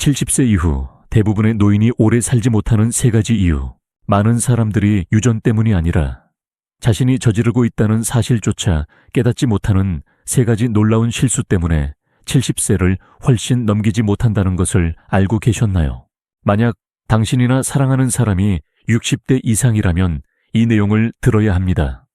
70세 이후 대부분의 노인이 오래 살지 못하는 세 가지 이유. 많은 사람들이 유전 때문이 아니라 자신이 저지르고 있다는 사실조차 깨닫지 못하는 세 가지 놀라운 실수 때문에 70세를 훨씬 넘기지 못한다는 것을 알고 계셨나요? 만약 당신이나 사랑하는 사람이 60대 이상이라면 이 내용을 들어야 합니다.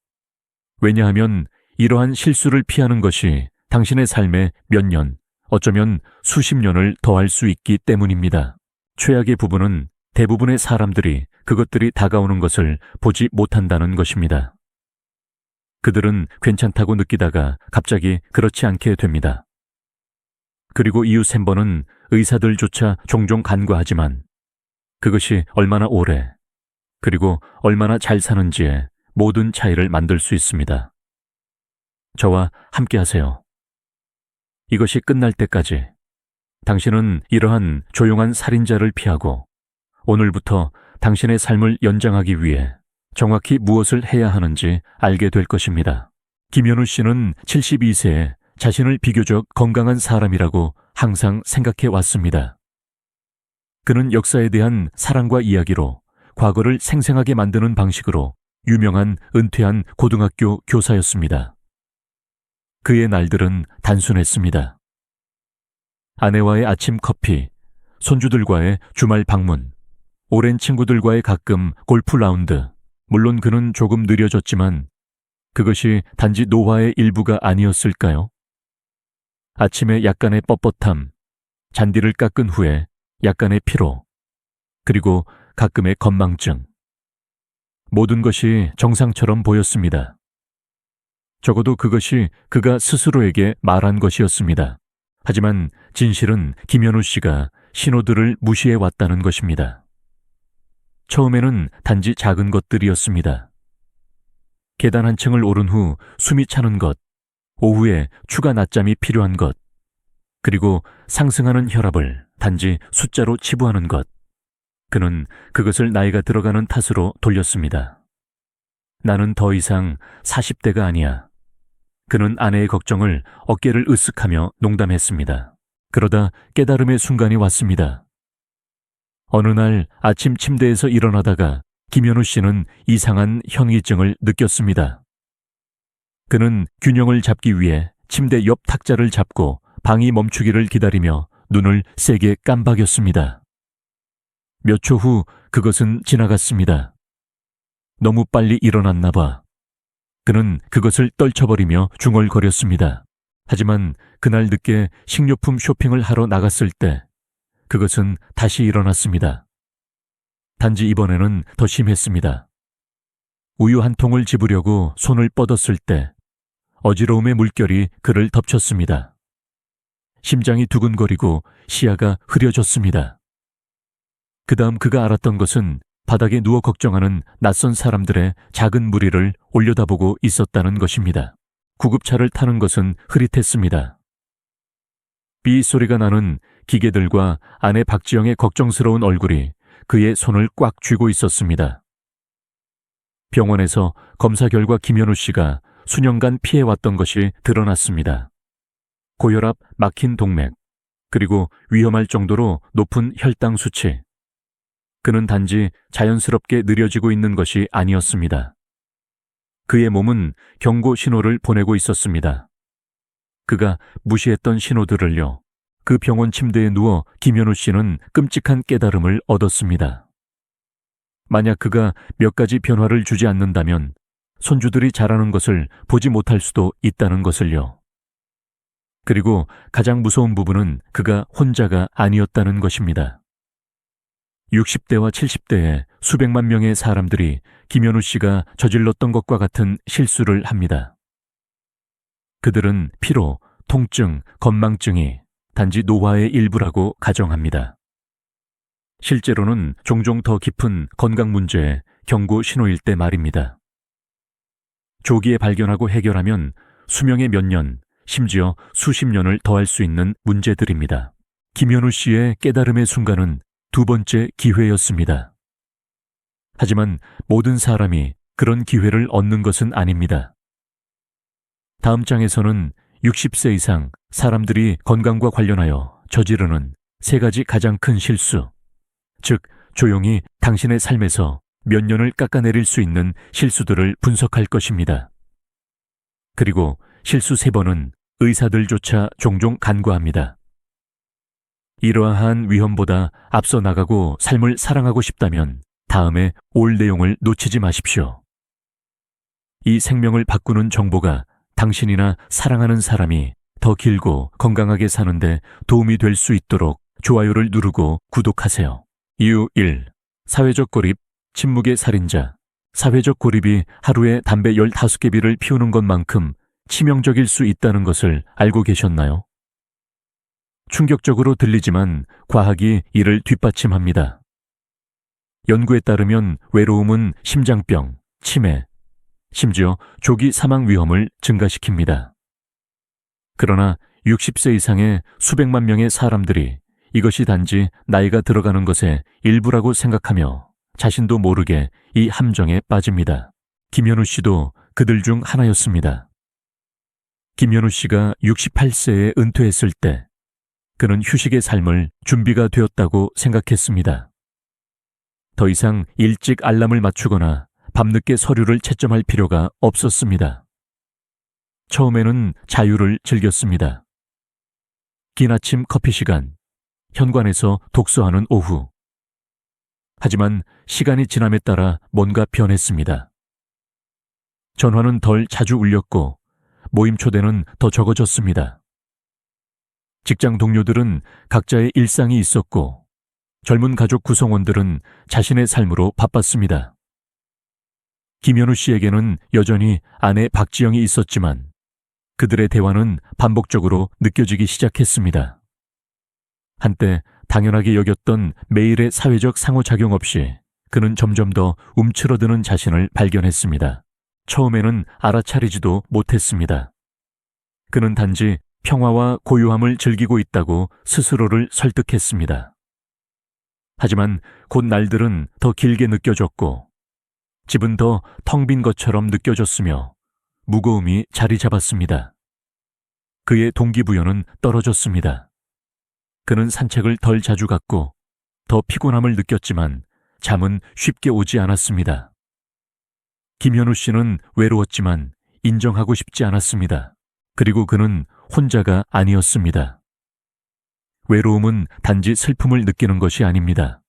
왜냐하면 이러한 실수를 피하는 것이 당신의 삶에 몇 년, 어쩌면 수십 년을 더할 수 있기 때문입니다. 최악의 부분은 대부분의 사람들이 그것들이 다가오는 것을 보지 못한다는 것입니다. 그들은 괜찮다고 느끼다가 갑자기 그렇지 않게 됩니다. 그리고 이후 3번은 의사들조차 종종 간과하지만 그것이 얼마나 오래, 그리고 얼마나 잘 사는지에 모든 차이를 만들 수 있습니다. 저와 함께 하세요. 이것이 끝날 때까지 당신은 이러한 조용한 살인자를 피하고 오늘부터 당신의 삶을 연장하기 위해 정확히 무엇을 해야 하는지 알게 될 것입니다. 김현우 씨는 72세에 자신을 비교적 건강한 사람이라고 항상 생각해 왔습니다. 그는 역사에 대한 사랑과 이야기로 과거를 생생하게 만드는 방식으로 유명한 은퇴한 고등학교 교사였습니다. 그의 날들은 단순했습니다. 아내와의 아침 커피, 손주들과의 주말 방문, 오랜 친구들과의 가끔 골프 라운드. 물론 그는 조금 느려졌지만 그것이 단지 노화의 일부가 아니었을까요? 아침에 약간의 뻣뻣함, 잔디를 깎은 후에 약간의 피로, 그리고 가끔의 건망증. 모든 것이 정상처럼 보였습니다. 적어도 그것이 그가 스스로에게 말한 것이었습니다. 하지만 진실은 김현우 씨가 신호들을 무시해 왔다는 것입니다. 처음에는 단지 작은 것들이었습니다. 계단 한 층을 오른 후 숨이 차는 것, 오후에 추가 낮잠이 필요한 것, 그리고 상승하는 혈압을 단지 숫자로 치부하는 것. 그는 그것을 나이가 들어가는 탓으로 돌렸습니다. 나는 더 이상 40대가 아니야. 그는 아내의 걱정을 어깨를 으쓱하며 농담했습니다. 그러다 깨달음의 순간이 왔습니다. 어느 날 아침 침대에서 일어나다가 김현우 씨는 이상한 현기증을 느꼈습니다. 그는 균형을 잡기 위해 침대 옆 탁자를 잡고 방이 멈추기를 기다리며 눈을 세게 깜박였습니다. 몇 초 후 그것은 지나갔습니다. 너무 빨리 일어났나 봐. 그는 그것을 떨쳐버리며 중얼거렸습니다. 하지만 그날 늦게 식료품 쇼핑을 하러 나갔을 때 그것은 다시 일어났습니다. 단지 이번에는 더 심했습니다. 우유 한 통을 집으려고 손을 뻗었을 때 어지러움의 물결이 그를 덮쳤습니다. 심장이 두근거리고 시야가 흐려졌습니다. 그 다음 그가 알았던 것은 바닥에 누워 걱정하는 낯선 사람들의 작은 무리를 올려다보고 있었다는 것입니다. 구급차를 타는 것은 흐릿했습니다. 삐 소리가 나는 기계들과 아내 박지영의 걱정스러운 얼굴이 그의 손을 꽉 쥐고 있었습니다. 병원에서 검사 결과 김현우 씨가 수년간 피해왔던 것이 드러났습니다. 고혈압, 막힌 동맥, 그리고 위험할 정도로 높은 혈당 수치. 그는 단지 자연스럽게 느려지고 있는 것이 아니었습니다. 그의 몸은 경고 신호를 보내고 있었습니다. 그가 무시했던 신호들을요. 그 병원 침대에 누워 김현우 씨는 끔찍한 깨달음을 얻었습니다. 만약 그가 몇 가지 변화를 주지 않는다면 손주들이 자라는 것을 보지 못할 수도 있다는 것을요. 그리고 가장 무서운 부분은 그가 혼자가 아니었다는 것입니다. 60대와 70대의 수백만 명의 사람들이 김현우 씨가 저질렀던 것과 같은 실수를 합니다. 그들은 피로, 통증, 건망증이 단지 노화의 일부라고 가정합니다. 실제로는 종종 더 깊은 건강 문제의 경고 신호일 때 말입니다. 조기에 발견하고 해결하면 수명의 몇 년, 심지어 수십 년을 더할 수 있는 문제들입니다. 김현우 씨의 깨달음의 순간은 두 번째 기회였습니다. 하지만 모든 사람이 그런 기회를 얻는 것은 아닙니다. 다음 장에서는 60세 이상 사람들이 건강과 관련하여 저지르는 세 가지 가장 큰 실수, 즉 조용히 당신의 삶에서 몇 년을 깎아내릴 수 있는 실수들을 분석할 것입니다. 그리고 실수 3번은 의사들조차 종종 간과합니다. 이러한 위험보다 앞서 나가고 삶을 사랑하고 싶다면 다음에 올 내용을 놓치지 마십시오. 이 생명을 바꾸는 정보가 당신이나 사랑하는 사람이 더 길고 건강하게 사는데 도움이 될 수 있도록 좋아요를 누르고 구독하세요. 이유 1. 사회적 고립, 침묵의 살인자. 사회적 고립이 하루에 담배 15개비를 피우는 것만큼 치명적일 수 있다는 것을 알고 계셨나요? 충격적으로 들리지만 과학이 이를 뒷받침합니다. 연구에 따르면 외로움은 심장병, 치매, 심지어 조기 사망 위험을 증가시킵니다. 그러나 60세 이상의 수백만 명의 사람들이 이것이 단지 나이가 들어가는 것의 일부라고 생각하며 자신도 모르게 이 함정에 빠집니다. 김현우 씨도 그들 중 하나였습니다. 김현우 씨가 68세에 은퇴했을 때 그는 휴식의 삶을 준비가 되었다고 생각했습니다. 더 이상 일찍 알람을 맞추거나 밤늦게 서류를 채점할 필요가 없었습니다. 처음에는 자유를 즐겼습니다. 긴 아침 커피 시간, 현관에서 독서하는 오후. 하지만 시간이 지남에 따라 뭔가 변했습니다. 전화는 덜 자주 울렸고 모임 초대는 더 적어졌습니다. 직장 동료들은 각자의 일상이 있었고 젊은 가족 구성원들은 자신의 삶으로 바빴습니다. 김현우 씨에게는 여전히 아내 박지영이 있었지만 그들의 대화는 반복적으로 느껴지기 시작했습니다. 한때 당연하게 여겼던 매일의 사회적 상호작용 없이 그는 점점 더 움츠러드는 자신을 발견했습니다. 처음에는 알아차리지도 못했습니다. 그는 단지 평화와 고요함을 즐기고 있다고 스스로를 설득했습니다. 하지만 곧 날들은 더 길게 느껴졌고 집은 더 텅 빈 것처럼 느껴졌으며 무거움이 자리 잡았습니다. 그의 동기부여는 떨어졌습니다. 그는 산책을 덜 자주 갔고 더 피곤함을 느꼈지만 잠은 쉽게 오지 않았습니다. 김현우 씨는 외로웠지만 인정하고 싶지 않았습니다. 그리고 그는 혼자가 아니었습니다. 외로움은 단지 슬픔을 느끼는 것이 아닙니다.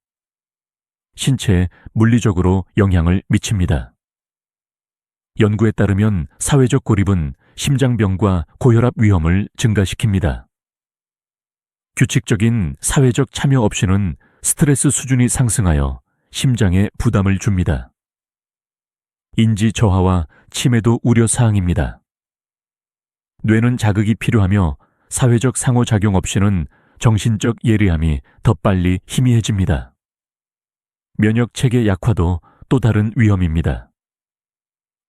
신체에 물리적으로 영향을 미칩니다. 연구에 따르면 사회적 고립은 심장병과 고혈압 위험을 증가시킵니다. 규칙적인 사회적 참여 없이는 스트레스 수준이 상승하여 심장에 부담을 줍니다. 인지 저하와 치매도 우려 사항입니다. 뇌는 자극이 필요하며 사회적 상호작용 없이는 정신적 예리함이 더 빨리 희미해집니다. 면역 체계 약화도 또 다른 위험입니다.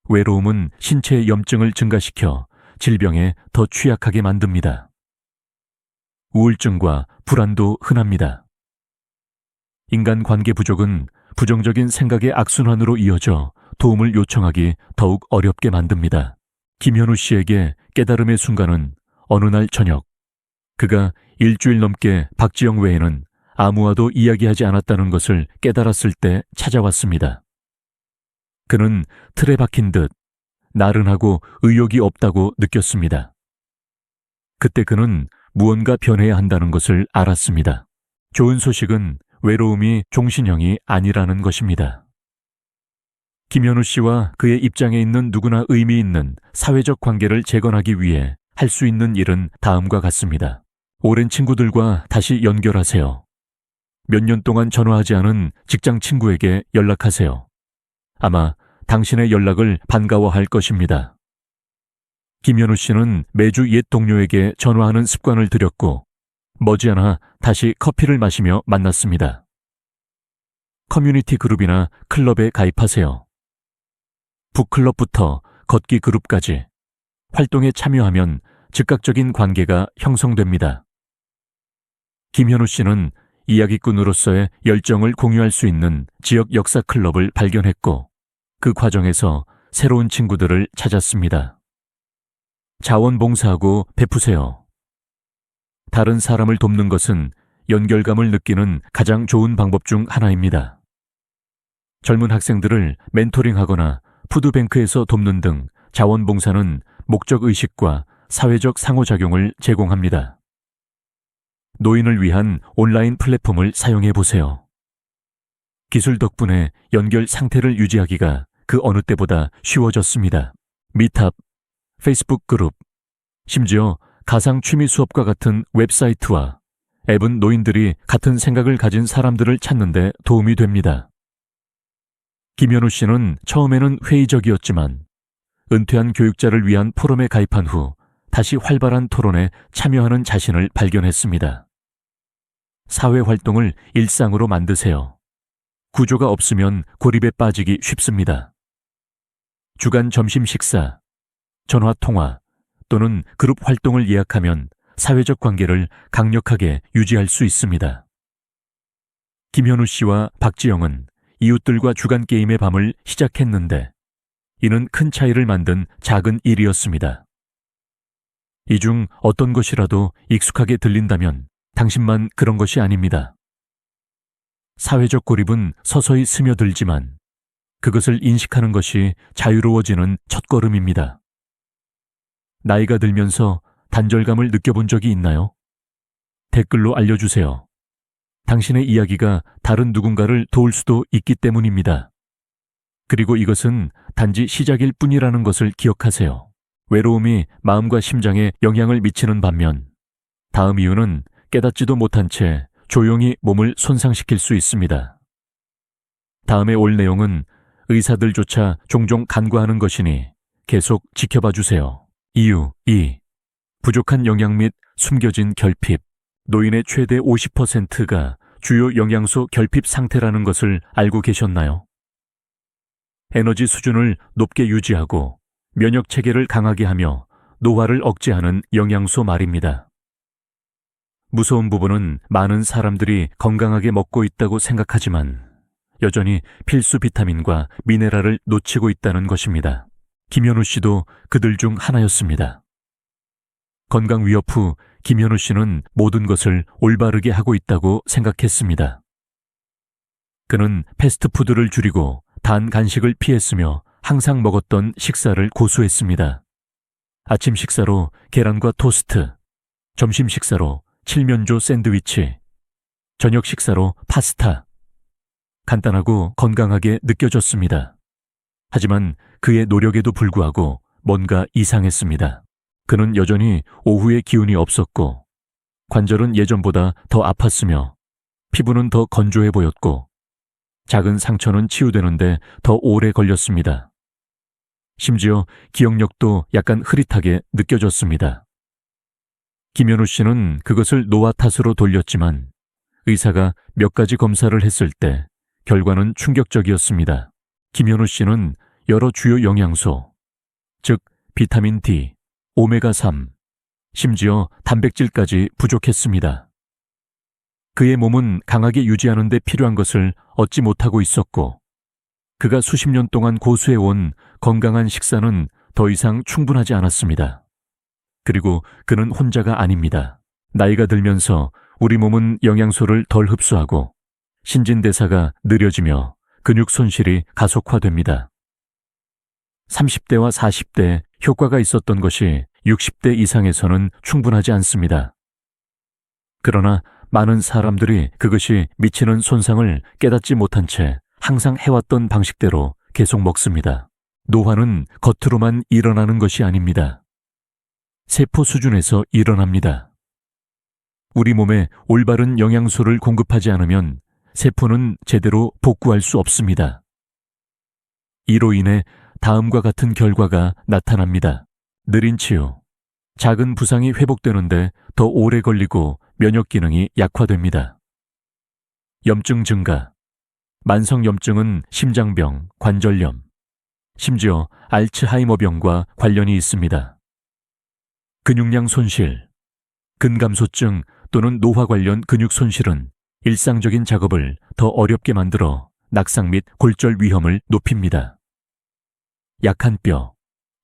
외로움은 신체의 염증을 증가시켜 질병에 더 취약하게 만듭니다. 우울증과 불안도 흔합니다. 인간관계 부족은 부정적인 생각의 악순환으로 이어져 도움을 요청하기 더욱 어렵게 만듭니다. 김현우 씨에게 깨달음의 순간은 어느 날 저녁, 그가 일주일 넘게 박지영 외에는 아무와도 이야기하지 않았다는 것을 깨달았을 때 찾아왔습니다. 그는 틀에 박힌 듯 나른하고 의욕이 없다고 느꼈습니다. 그때 그는 무언가 변해야 한다는 것을 알았습니다. 좋은 소식은 외로움이 종신형이 아니라는 것입니다. 김현우 씨와 그의 입장에 있는 누구나 의미 있는 사회적 관계를 재건하기 위해 할 수 있는 일은 다음과 같습니다. 오랜 친구들과 다시 연결하세요. 몇 년 동안 전화하지 않은 직장 친구에게 연락하세요. 아마 당신의 연락을 반가워할 것입니다. 김현우 씨는 매주 옛 동료에게 전화하는 습관을 들였고 머지않아 다시 커피를 마시며 만났습니다. 커뮤니티 그룹이나 클럽에 가입하세요. 북클럽부터 걷기 그룹까지 활동에 참여하면 즉각적인 관계가 형성됩니다. 김현우 씨는 이야기꾼으로서의 열정을 공유할 수 있는 지역 역사 클럽을 발견했고 그 과정에서 새로운 친구들을 찾았습니다. 자원봉사하고 베푸세요. 다른 사람을 돕는 것은 연결감을 느끼는 가장 좋은 방법 중 하나입니다. 젊은 학생들을 멘토링하거나 푸드뱅크에서 돕는 등 자원봉사는 목적의식과 사회적 상호작용을 제공합니다. 노인을 위한 온라인 플랫폼을 사용해 보세요. 기술 덕분에 연결 상태를 유지하기가 그 어느 때보다 쉬워졌습니다. 미탑, 페이스북 그룹, 심지어 가상 취미 수업과 같은 웹사이트와 앱은 노인들이 같은 생각을 가진 사람들을 찾는 데 도움이 됩니다. 김현우 씨는 처음에는 회의적이었지만 은퇴한 교육자를 위한 포럼에 가입한 후 다시 활발한 토론에 참여하는 자신을 발견했습니다. 사회활동을 일상으로 만드세요. 구조가 없으면 고립에 빠지기 쉽습니다. 주간 점심 식사, 전화통화 또는 그룹 활동을 예약하면 사회적 관계를 강력하게 유지할 수 있습니다. 김현우 씨와 박지영은 이웃들과 주간 게임의 밤을 시작했는데 이는 큰 차이를 만든 작은 일이었습니다. 이 중 어떤 것이라도 익숙하게 들린다면 당신만 그런 것이 아닙니다. 사회적 고립은 서서히 스며들지만 그것을 인식하는 것이 자유로워지는 첫걸음입니다. 나이가 들면서 단절감을 느껴본 적이 있나요? 댓글로 알려주세요. 당신의 이야기가 다른 누군가를 도울 수도 있기 때문입니다. 그리고 이것은 단지 시작일 뿐이라는 것을 기억하세요. 외로움이 마음과 심장에 영향을 미치는 반면 다음 이유는 깨닫지도 못한 채 조용히 몸을 손상시킬 수 있습니다. 다음에 올 내용은 의사들조차 종종 간과하는 것이니 계속 지켜봐 주세요. 이유 2. 부족한 영양 및 숨겨진 결핍. 노인의 최대 50%가 주요 영양소 결핍 상태라는 것을 알고 계셨나요? 에너지 수준을 높게 유지하고 면역 체계를 강하게 하며 노화를 억제하는 영양소 말입니다. 무서운 부분은 많은 사람들이 건강하게 먹고 있다고 생각하지만 여전히 필수 비타민과 미네랄을 놓치고 있다는 것입니다. 김현우 씨도 그들 중 하나였습니다. 건강 위협 후 김현우 씨는 모든 것을 올바르게 하고 있다고 생각했습니다. 그는 패스트푸드를 줄이고 단 간식을 피했으며 항상 먹었던 식사를 고수했습니다. 아침 식사로 계란과 토스트, 점심 식사로 칠면조 샌드위치, 저녁 식사로 파스타. 간단하고 건강하게 느껴졌습니다. 하지만 그의 노력에도 불구하고 뭔가 이상했습니다. 그는 여전히 오후에 기운이 없었고 관절은 예전보다 더 아팠으며 피부는 더 건조해 보였고 작은 상처는 치유되는데 더 오래 걸렸습니다. 심지어 기억력도 약간 흐릿하게 느껴졌습니다. 김현우 씨는 그것을 노화 탓으로 돌렸지만 의사가 몇 가지 검사를 했을 때 결과는 충격적이었습니다. 김현우 씨는 여러 주요 영양소, 즉 비타민 D, 오메가3, 심지어 단백질까지 부족했습니다. 그의 몸은 강하게 유지하는 데 필요한 것을 얻지 못하고 있었고 그가 수십 년 동안 고수해온 건강한 식사는 더 이상 충분하지 않았습니다. 그리고 그는 혼자가 아닙니다. 나이가 들면서 우리 몸은 영양소를 덜 흡수하고 신진대사가 느려지며 근육 손실이 가속화됩니다. 30대와 40대 효과가 있었던 것이 60대 이상에서는 충분하지 않습니다. 그러나 많은 사람들이 그것이 미치는 손상을 깨닫지 못한 채 항상 해왔던 방식대로 계속 먹습니다. 노화는 겉으로만 일어나는 것이 아닙니다. 세포 수준에서 일어납니다. 우리 몸에 올바른 영양소를 공급하지 않으면 세포는 제대로 복구할 수 없습니다. 이로 인해 다음과 같은 결과가 나타납니다. 느린 치유. 작은 부상이 회복되는데 더 오래 걸리고 면역 기능이 약화됩니다. 염증 증가. 만성 염증은 심장병, 관절염, 심지어 알츠하이머병과 관련이 있습니다. 근육량 손실. 근감소증 또는 노화 관련 근육 손실은 일상적인 작업을 더 어렵게 만들어 낙상 및 골절 위험을 높입니다. 약한 뼈.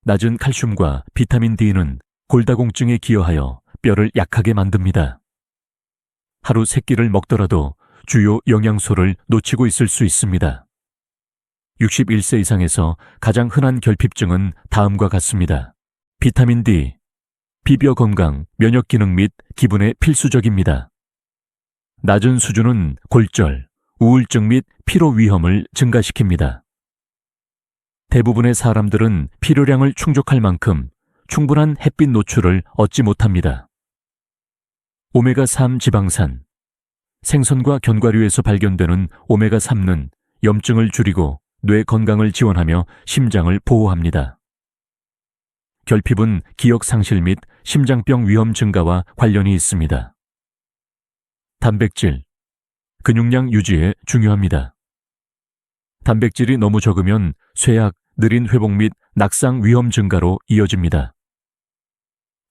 낮은 칼슘과 비타민 D는 골다공증에 기여하여 뼈를 약하게 만듭니다. 하루 3끼를 먹더라도 주요 영양소를 놓치고 있을 수 있습니다. 61세 이상에서 가장 흔한 결핍증은 다음과 같습니다. 비타민 D, 비벼 건강, 면역 기능 및 기분에 필수적입니다. 낮은 수준은 골절, 우울증 및 피로 위험을 증가시킵니다. 대부분의 사람들은 필요량을 충족할 만큼 충분한 햇빛 노출을 얻지 못합니다. 오메가3 지방산, 생선과 견과류에서 발견되는 오메가3는 염증을 줄이고 뇌 건강을 지원하며 심장을 보호합니다. 결핍은 기억 상실 및 심장병 위험 증가와 관련이 있습니다. 단백질, 근육량 유지에 중요합니다. 단백질이 너무 적으면 쇠약, 느린 회복 및 낙상 위험 증가로 이어집니다.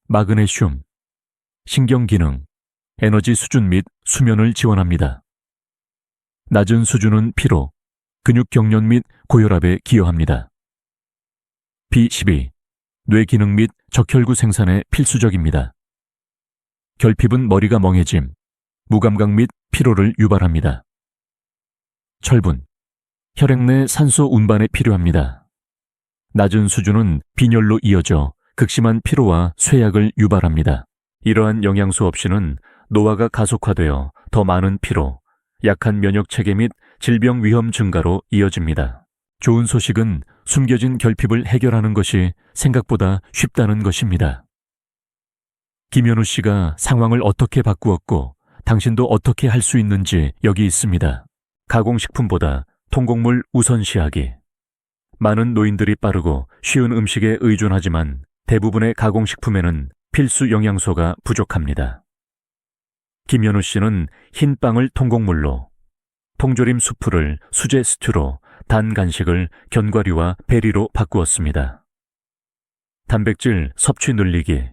마그네슘, 신경기능, 에너지 수준 및 수면을 지원합니다. 낮은 수준은 피로, 근육 경련 및 고혈압에 기여합니다. B12, 뇌 기능 및 적혈구 생산에 필수적입니다. 결핍은 머리가 멍해짐, 무감각 및 피로를 유발합니다. 철분, 혈액 내 산소 운반에 필요합니다. 낮은 수준은 빈혈로 이어져 극심한 피로와 쇠약을 유발합니다. 이러한 영양소 없이는 노화가 가속화되어 더 많은 피로, 약한 면역 체계 및 질병 위험 증가로 이어집니다. 좋은 소식은 숨겨진 결핍을 해결하는 것이 생각보다 쉽다는 것입니다. 김현우 씨가 상황을 어떻게 바꾸었고 당신도 어떻게 할 수 있는지 여기 있습니다. 가공식품보다 통곡물 우선시하기. 많은 노인들이 빠르고 쉬운 음식에 의존하지만 대부분의 가공식품에는 필수 영양소가 부족합니다. 김현우 씨는 흰 빵을 통곡물로, 통조림 수프를 수제 스튜로, 단 간식을 견과류와 베리로 바꾸었습니다. 단백질 섭취 늘리기.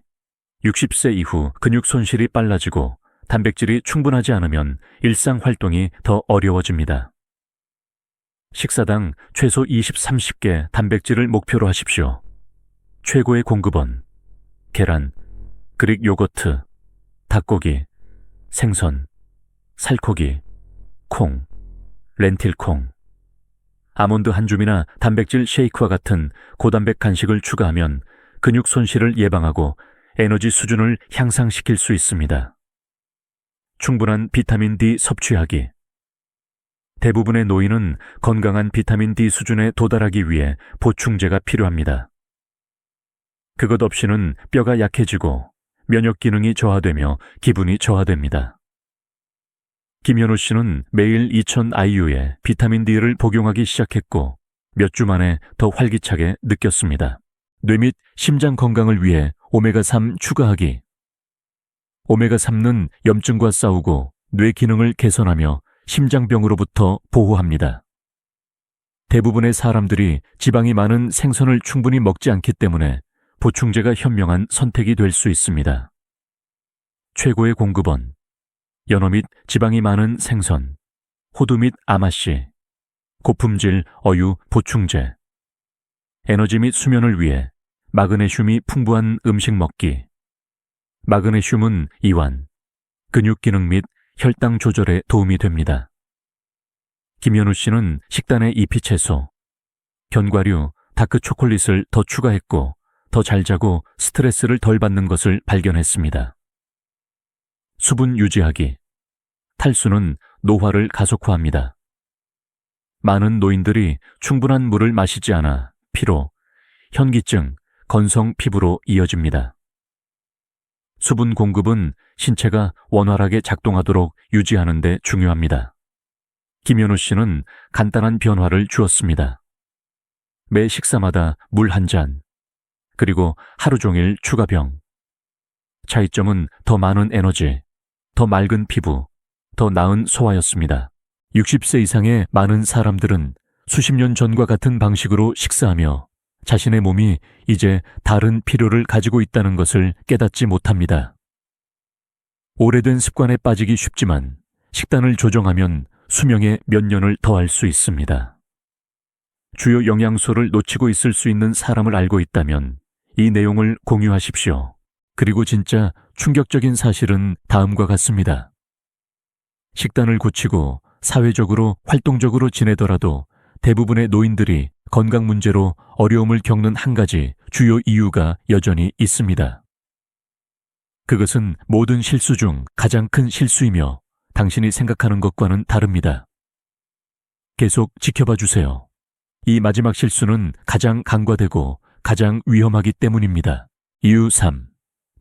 60세 이후 근육 손실이 빨라지고 단백질이 충분하지 않으면 일상 활동이 더 어려워집니다. 식사당 최소 20-30개 단백질을 목표로 하십시오. 최고의 공급원, 계란, 그릭 요거트, 닭고기, 생선, 살코기, 콩, 렌틸콩, 아몬드 한 줌이나 단백질 쉐이크와 같은 고단백 간식을 추가하면 근육 손실을 예방하고 에너지 수준을 향상시킬 수 있습니다. 충분한 비타민 D 섭취하기. 대부분의 노인은 건강한 비타민 D 수준에 도달하기 위해 보충제가 필요합니다. 그것 없이는 뼈가 약해지고 면역 기능이 저하되며 기분이 저하됩니다. 김현우 씨는 매일 2000IU에 비타민 D를 복용하기 시작했고 몇 주 만에 더 활기차게 느꼈습니다. 뇌 및 심장 건강을 위해 오메가3 추가하기. 오메가3는 염증과 싸우고 뇌 기능을 개선하며 심장병으로부터 보호합니다. 대부분의 사람들이 지방이 많은 생선을 충분히 먹지 않기 때문에 보충제가 현명한 선택이 될 수 있습니다. 최고의 공급원, 연어 및 지방이 많은 생선, 호두 및 아마씨, 고품질 어유 보충제, 에너지 및 수면을 위해 마그네슘이 풍부한 음식 먹기. 마그네슘은 이완, 근육 기능 및 혈당 조절에 도움이 됩니다. 김현우 씨는 식단에 잎이채소, 견과류, 다크 초콜릿을 더 추가했고 더 잘 자고 스트레스를 덜 받는 것을 발견했습니다. 수분 유지하기. 탈수는 노화를 가속화합니다. 많은 노인들이 충분한 물을 마시지 않아 피로, 현기증, 건성 피부로 이어집니다. 수분 공급은 신체가 원활하게 작동하도록 유지하는 데 중요합니다. 김현우 씨는 간단한 변화를 주었습니다. 매 식사마다 물 한 잔, 그리고 하루 종일 추가병. 차이점은 더 많은 에너지, 더 맑은 피부, 더 나은 소화였습니다. 60세 이상의 많은 사람들은 수십 년 전과 같은 방식으로 식사하며 자신의 몸이 이제 다른 필요를 가지고 있다는 것을 깨닫지 못합니다. 오래된 습관에 빠지기 쉽지만 식단을 조정하면 수명에 몇 년을 더할 수 있습니다. 주요 영양소를 놓치고 있을 수 있는 사람을 알고 있다면 이 내용을 공유하십시오. 그리고 진짜 충격적인 사실은 다음과 같습니다. 식단을 고치고 사회적으로 활동적으로 지내더라도 대부분의 노인들이 건강 문제로 어려움을 겪는 한 가지 주요 이유가 여전히 있습니다. 그것은 모든 실수 중 가장 큰 실수이며 당신이 생각하는 것과는 다릅니다. 계속 지켜봐 주세요. 이 마지막 실수는 가장 간과되고 가장 위험하기 때문입니다. 이유 3.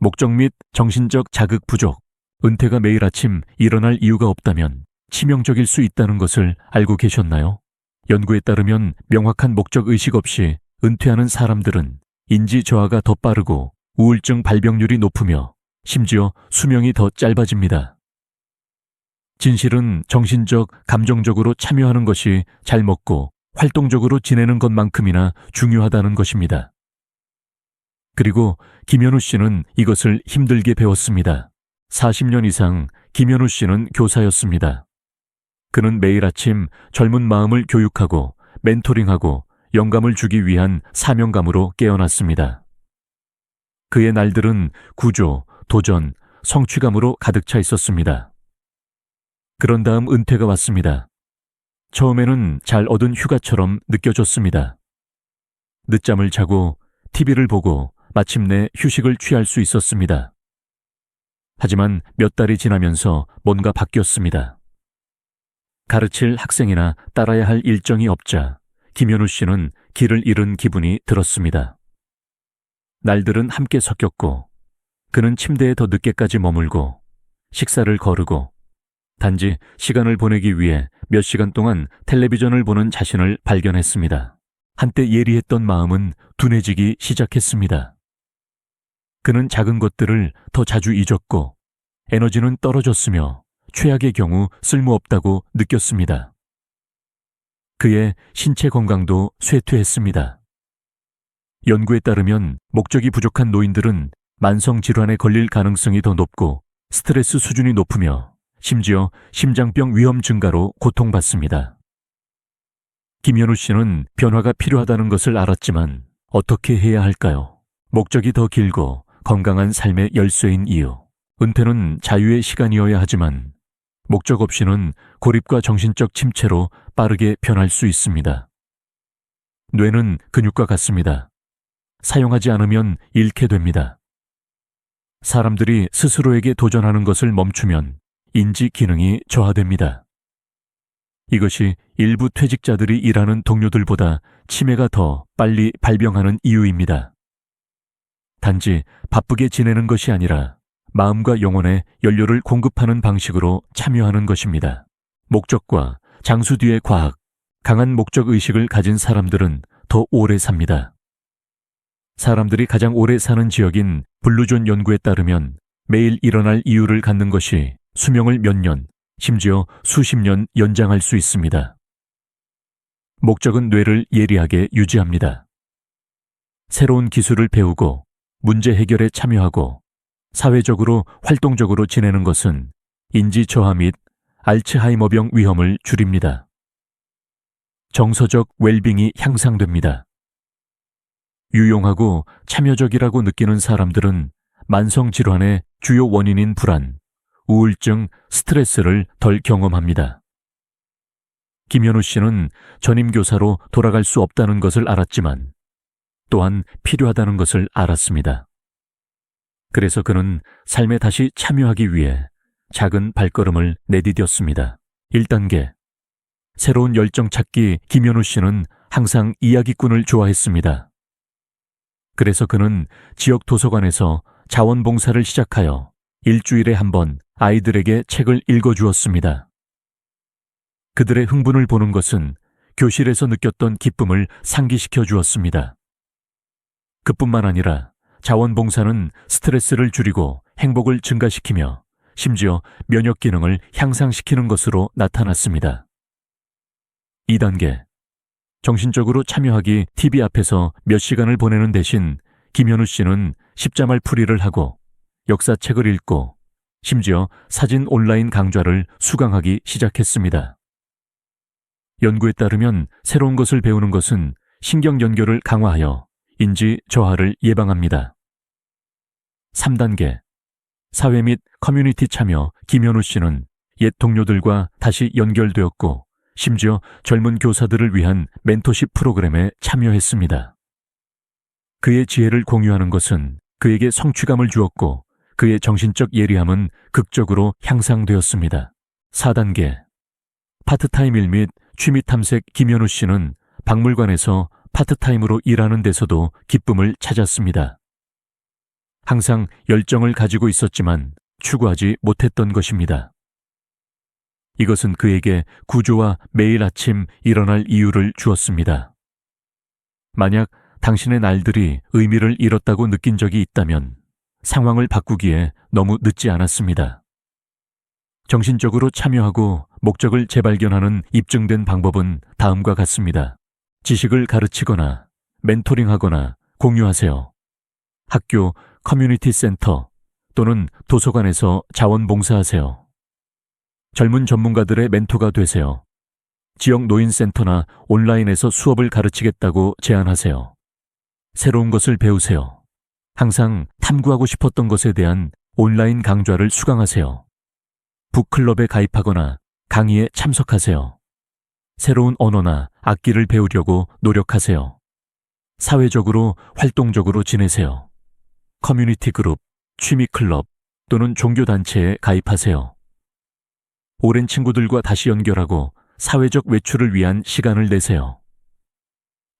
목적 및 정신적 자극 부족. 은퇴가 매일 아침 일어날 이유가 없다면 치명적일 수 있다는 것을 알고 계셨나요? 연구에 따르면 명확한 목적 의식 없이 은퇴하는 사람들은 인지 저하가 더 빠르고 우울증 발병률이 높으며 심지어 수명이 더 짧아집니다. 진실은 정신적, 감정적으로 참여하는 것이 잘 먹고 활동적으로 지내는 것만큼이나 중요하다는 것입니다. 그리고 김현우 씨는 이것을 힘들게 배웠습니다. 40년 이상 김현우 씨는 교사였습니다. 그는 매일 아침 젊은 마음을 교육하고 멘토링하고 영감을 주기 위한 사명감으로 깨어났습니다. 그의 날들은 구조, 도전, 성취감으로 가득 차 있었습니다. 그런 다음 은퇴가 왔습니다. 처음에는 잘 얻은 휴가처럼 느껴졌습니다. 늦잠을 자고 TV를 보고 마침내 휴식을 취할 수 있었습니다. 하지만 몇 달이 지나면서 뭔가 바뀌었습니다. 가르칠 학생이나 따라야 할 일정이 없자 김현우 씨는 길을 잃은 기분이 들었습니다. 날들은 함께 섞였고 그는 침대에 더 늦게까지 머물고 식사를 거르고 단지 시간을 보내기 위해 몇 시간 동안 텔레비전을 보는 자신을 발견했습니다. 한때 예리했던 마음은 둔해지기 시작했습니다. 그는 작은 것들을 더 자주 잊었고 에너지는 떨어졌으며 최악의 경우 쓸모없다고 느꼈습니다. 그의 신체 건강도 쇠퇴했습니다. 연구에 따르면 목적이 부족한 노인들은 만성질환에 걸릴 가능성이 더 높고 스트레스 수준이 높으며 심지어 심장병 위험 증가로 고통받습니다. 김현우 씨는 변화가 필요하다는 것을 알았지만 어떻게 해야 할까요? 목적이 더 길고 건강한 삶의 열쇠인 이유. 은퇴는 자유의 시간이어야 하지만 목적 없이는 고립과 정신적 침체로 빠르게 변할 수 있습니다. 뇌는 근육과 같습니다. 사용하지 않으면 잃게 됩니다. 사람들이 스스로에게 도전하는 것을 멈추면 인지 기능이 저하됩니다. 이것이 일부 퇴직자들이 일하는 동료들보다 치매가 더 빨리 발병하는 이유입니다. 단지 바쁘게 지내는 것이 아니라 마음과 영혼에 연료를 공급하는 방식으로 참여하는 것입니다. 목적과 장수 뒤의 과학, 강한 목적 의식을 가진 사람들은 더 오래 삽니다. 사람들이 가장 오래 사는 지역인 블루존 연구에 따르면 매일 일어날 이유를 갖는 것이 수명을 몇 년, 심지어 수십 년 연장할 수 있습니다. 목적은 뇌를 예리하게 유지합니다. 새로운 기술을 배우고 문제 해결에 참여하고 사회적으로 활동적으로 지내는 것은 인지 저하 및 알츠하이머병 위험을 줄입니다. 정서적 웰빙이 향상됩니다. 유용하고 참여적이라고 느끼는 사람들은 만성질환의 주요 원인인 불안, 우울증, 스트레스를 덜 경험합니다. 김현우 씨는 전임 교사로 돌아갈 수 없다는 것을 알았지만 또한 필요하다는 것을 알았습니다. 그래서 그는 삶에 다시 참여하기 위해 작은 발걸음을 내디뎠습니다. 1단계. 새로운 열정 찾기. 김현우 씨는 항상 이야기꾼을 좋아했습니다. 그래서 그는 지역 도서관에서 자원봉사를 시작하여 일주일에 한 번 아이들에게 책을 읽어주었습니다. 그들의 흥분을 보는 것은 교실에서 느꼈던 기쁨을 상기시켜 주었습니다. 그뿐만 아니라 자원봉사는 스트레스를 줄이고 행복을 증가시키며 심지어 면역 기능을 향상시키는 것으로 나타났습니다. 2단계. 정신적으로 참여하기. TV 앞에서 몇 시간을 보내는 대신 김현우 씨는 십자말 풀이를 하고 역사책을 읽고 심지어 사진 온라인 강좌를 수강하기 시작했습니다. 연구에 따르면 새로운 것을 배우는 것은 신경 연결을 강화하여 인지 저하를 예방합니다. 3단계. 사회 및 커뮤니티 참여. 김현우 씨는 옛 동료들과 다시 연결되었고 심지어 젊은 교사들을 위한 멘토십 프로그램에 참여했습니다. 그의 지혜를 공유하는 것은 그에게 성취감을 주었고 그의 정신적 예리함은 극적으로 향상되었습니다. 4단계 파트타임 일 및 취미 탐색. 김현우 씨는 박물관에서 파트타임으로 일하는 데서도 기쁨을 찾았습니다. 항상 열정을 가지고 있었지만 추구하지 못했던 것입니다. 이것은 그에게 구조와 매일 아침 일어날 이유를 주었습니다. 만약 당신의 날들이 의미를 잃었다고 느낀 적이 있다면 상황을 바꾸기에 너무 늦지 않았습니다. 정신적으로 참여하고 목적을 재발견하는 입증된 방법은 다음과 같습니다. 지식을 가르치거나 멘토링하거나 공유하세요. 학교, 커뮤니티 센터 또는 도서관에서 자원봉사하세요. 젊은 전문가들의 멘토가 되세요. 지역 노인센터나 온라인에서 수업을 가르치겠다고 제안하세요. 새로운 것을 배우세요. 항상 탐구하고 싶었던 것에 대한 온라인 강좌를 수강하세요. 북클럽에 가입하거나 강의에 참석하세요. 새로운 언어나 악기를 배우려고 노력하세요. 사회적으로 활동적으로 지내세요. 커뮤니티 그룹, 취미 클럽 또는 종교단체에 가입하세요. 오랜 친구들과 다시 연결하고 사회적 외출을 위한 시간을 내세요.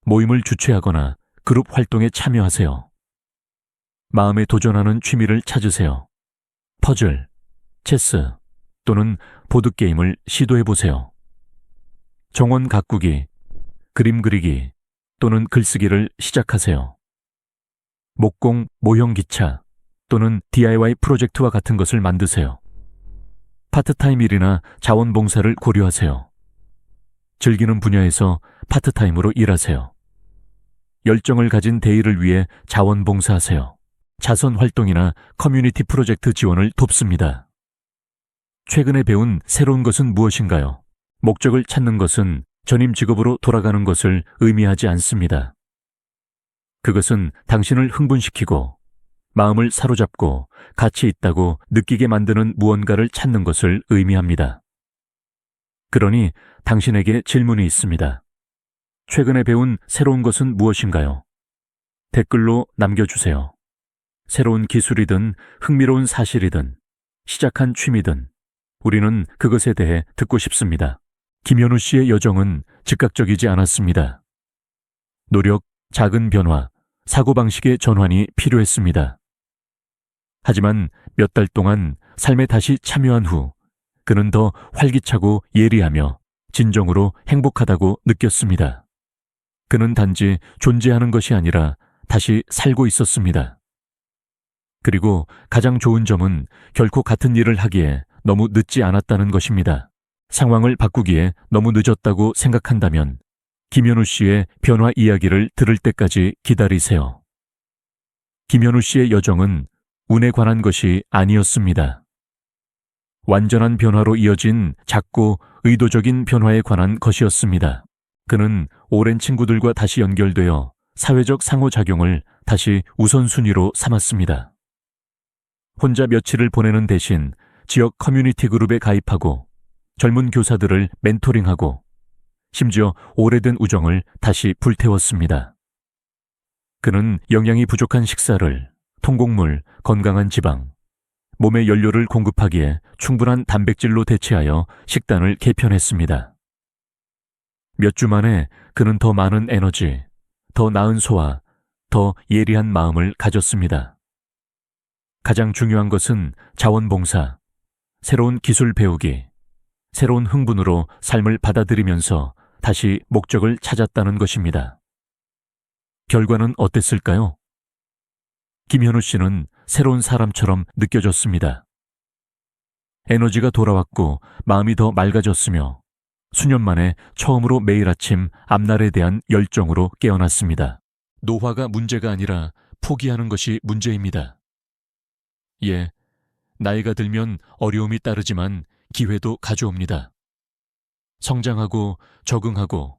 모임을 주최하거나 그룹 활동에 참여하세요. 마음에 도전하는 취미를 찾으세요. 퍼즐, 체스 또는 보드게임을 시도해보세요. 정원 가꾸기, 그림 그리기 또는 글쓰기를 시작하세요. 목공, 모형 기차 또는 DIY 프로젝트와 같은 것을 만드세요. 파트타임 일이나 자원봉사를 고려하세요. 즐기는 분야에서 파트타임으로 일하세요. 열정을 가진 대의를 위해 자원봉사하세요. 자선 활동이나 커뮤니티 프로젝트 지원을 돕습니다. 최근에 배운 새로운 것은 무엇인가요? 목적을 찾는 것은 전임 직업으로 돌아가는 것을 의미하지 않습니다. 그것은 당신을 흥분시키고 마음을 사로잡고 가치 있다고 느끼게 만드는 무언가를 찾는 것을 의미합니다. 그러니 당신에게 질문이 있습니다. 최근에 배운 새로운 것은 무엇인가요? 댓글로 남겨주세요. 새로운 기술이든 흥미로운 사실이든 시작한 취미든 우리는 그것에 대해 듣고 싶습니다. 김현우 씨의 여정은 즉각적이지 않았습니다. 노력, 작은 변화, 사고방식의 전환이 필요했습니다. 하지만 몇 달 동안 삶에 다시 참여한 후 그는 더 활기차고 예리하며 진정으로 행복하다고 느꼈습니다. 그는 단지 존재하는 것이 아니라 다시 살고 있었습니다. 그리고 가장 좋은 점은 결코 같은 일을 하기에 너무 늦지 않았다는 것입니다. 상황을 바꾸기에 너무 늦었다고 생각한다면 김현우 씨의 변화 이야기를 들을 때까지 기다리세요. 김현우 씨의 여정은 운에 관한 것이 아니었습니다. 완전한 변화로 이어진 작고 의도적인 변화에 관한 것이었습니다. 그는 오랜 친구들과 다시 연결되어 사회적 상호작용을 다시 우선순위로 삼았습니다. 혼자 며칠을 보내는 대신 지역 커뮤니티 그룹에 가입하고 젊은 교사들을 멘토링하고 심지어 오래된 우정을 다시 불태웠습니다. 그는 영양이 부족한 식사를 통곡물, 건강한 지방, 몸에 연료를 공급하기에 충분한 단백질로 대체하여 식단을 개편했습니다. 몇 주 만에 그는 더 많은 에너지, 더 나은 소화, 더 예리한 마음을 가졌습니다. 가장 중요한 것은 자원봉사, 새로운 기술 배우기, 새로운 흥분으로 삶을 받아들이면서 다시 목적을 찾았다는 것입니다. 결과는 어땠을까요? 김현우 씨는 새로운 사람처럼 느껴졌습니다. 에너지가 돌아왔고 마음이 더 맑아졌으며 수년 만에 처음으로 매일 아침 앞날에 대한 열정으로 깨어났습니다. 노화가 문제가 아니라 포기하는 것이 문제입니다. 예, 나이가 들면 어려움이 따르지만 기회도 가져옵니다. 성장하고 적응하고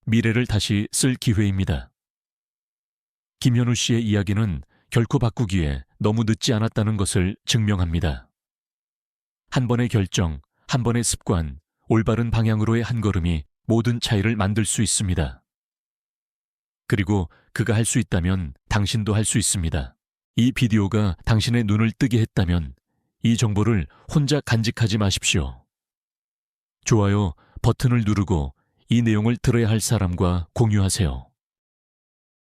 미래를 다시 쓸 기회입니다. 김현우 씨의 이야기는 결코 바꾸기에 너무 늦지 않았다는 것을 증명합니다. 한 번의 결정, 한 번의 습관, 올바른 방향으로의 한 걸음이 모든 차이를 만들 수 있습니다. 그리고 그가 할 수 있다면 당신도 할 수 있습니다. 이 비디오가 당신의 눈을 뜨게 했다면 이 정보를 혼자 간직하지 마십시오. 좋아요 버튼을 누르고 이 내용을 들어야 할 사람과 공유하세요.